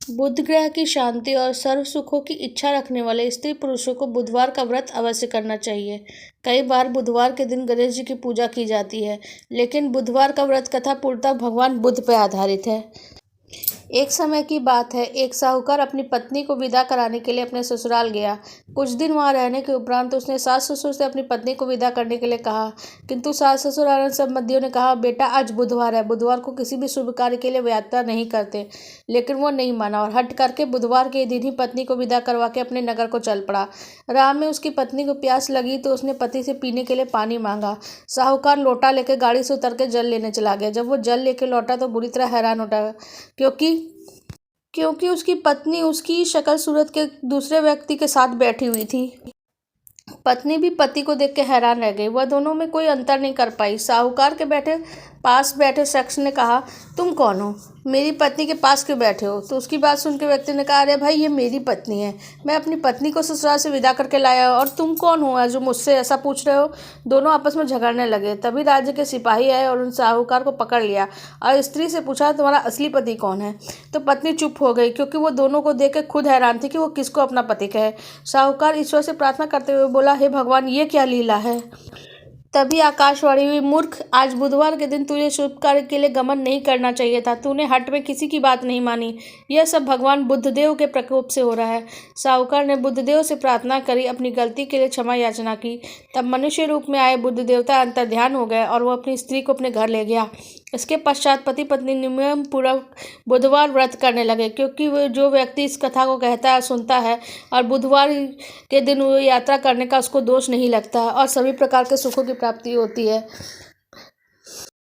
बुध ग्रह की शांति और सर्व सुखों की इच्छा रखने वाले स्त्री पुरुषों को बुधवार का व्रत अवश्य करना चाहिए। कई बार बुधवार के दिन गणेश जी की पूजा की जाती है, लेकिन बुधवार का व्रत कथा पूर्णतः भगवान बुध पर आधारित है। एक समय की बात है, एक साहूकार अपनी पत्नी को विदा कराने के लिए अपने ससुराल गया। कुछ दिन वहां रहने के उपरांत उसने सास ससुर से अपनी पत्नी को विदा करने के लिए कहा, किंतु सास ससुर और संबंधियों ने कहा, बेटा आज बुधवार है, बुधवार को किसी भी शुभ कार्य के लिए यात्रा नहीं करते। लेकिन वो नहीं माना और हट करके बुधवार के दिन ही पत्नी को विदा करवा के अपने नगर को चल पड़ा। राह में उसकी पत्नी को प्यास लगी तो उसने पति से पीने के लिए पानी मांगा। साहूकार लोटा लेकर गाड़ी से उतर के जल लेने चला गया। जब वो जल लेके लौटा तो बुरी तरह हैरान उठा, क्योंकि उसकी पत्नी उसकी शक्ल सूरत के दूसरे व्यक्ति के साथ बैठी हुई थी। पत्नी भी पति को देख के हैरान रह गई। वह दोनों में कोई अंतर नहीं कर पाई। साहूकार के पास बैठे शख्स ने कहा, तुम कौन हो? मेरी पत्नी के पास क्यों बैठे हो? तो उसकी बात सुन के व्यक्ति ने कहा, अरे भाई, ये मेरी पत्नी है, मैं अपनी पत्नी को ससुराल से विदा करके लाया और तुम कौन हो जो मुझसे ऐसा पूछ रहे हो? दोनों आपस में झगड़ने लगे। तभी राज्य के सिपाही आए और उन साहूकार को पकड़ लिया और स्त्री से पूछा, तुम्हारा असली पति कौन है? तो पत्नी चुप हो गई, क्योंकि वो दोनों को देख के खुद हैरान थी कि वो किसको अपना पति कहे। साहूकार ईश्वर से प्रार्थना करते हुए बोला, हे भगवान, ये क्या लीला है? तभी आकाशवाणी हुई, मूर्ख, आज बुधवार के दिन तुझे शुभ कार्य के लिए गमन नहीं करना चाहिए था। तूने हट में किसी की बात नहीं मानी। यह सब भगवान बुद्धदेव के प्रकोप से हो रहा है। साहूकार ने बुद्धदेव से प्रार्थना करी, अपनी गलती के लिए क्षमा याचना की। तब मनुष्य रूप में आए बुद्ध देवता अंतर्ध्यान हो गए और वो अपनी स्त्री को अपने घर ले गया। इसके पश्चात पति पत्नी नियम पूर्वक बुधवार व्रत करने लगे, क्योंकि वो जो व्यक्ति इस कथा को कहता है, सुनता है और बुधवार के दिन वो यात्रा करने का उसको दोष नहीं लगता और सभी प्रकार के सुखों की प्राप्ति होती है।